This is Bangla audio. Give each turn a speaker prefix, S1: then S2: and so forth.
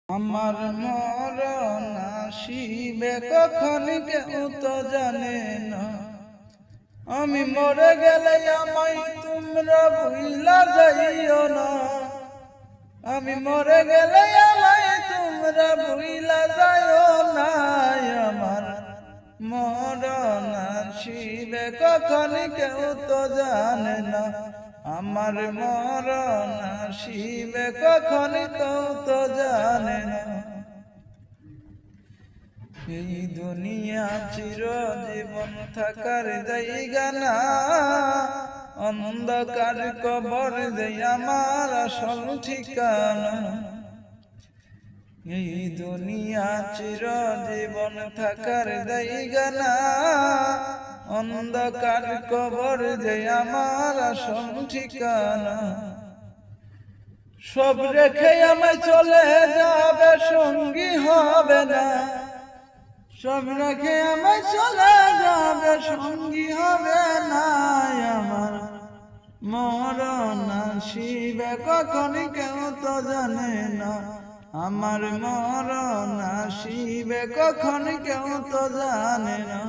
S1: আমার মরণ আসিবে কখন কেউ তো জানে না। আমি মরে গেলে আমায় তোমরা ভুইলা যাইও না। আমি মরে গেলে আমায় তোমরা ভুইলা যাইও না। আমার মরণ আসিবে কখন কেউ তো জানে না। আমার মরণ আসিবে কখন কেউ তো জানে না। এই দুনিয়া চিরজীবন থাকার জায়গা না, অন্ধকার কবর যে আমার আসল ঠিকানা। এই দুনিয়া চিরজীবন থাকার জায়গা না, অন্ধকার কবর যে আমার আসল ঠিকানা। সব রেখে আমায় চলে যাবে, সঙ্গী হবে না। সব রেখে আমায় চলে যাবে, সঙ্গী হবে না। আমার মরণ আসিবে কখন কেউ তো জানে না। আমার মরণ আসিবে কখন কেউ তো জানে না।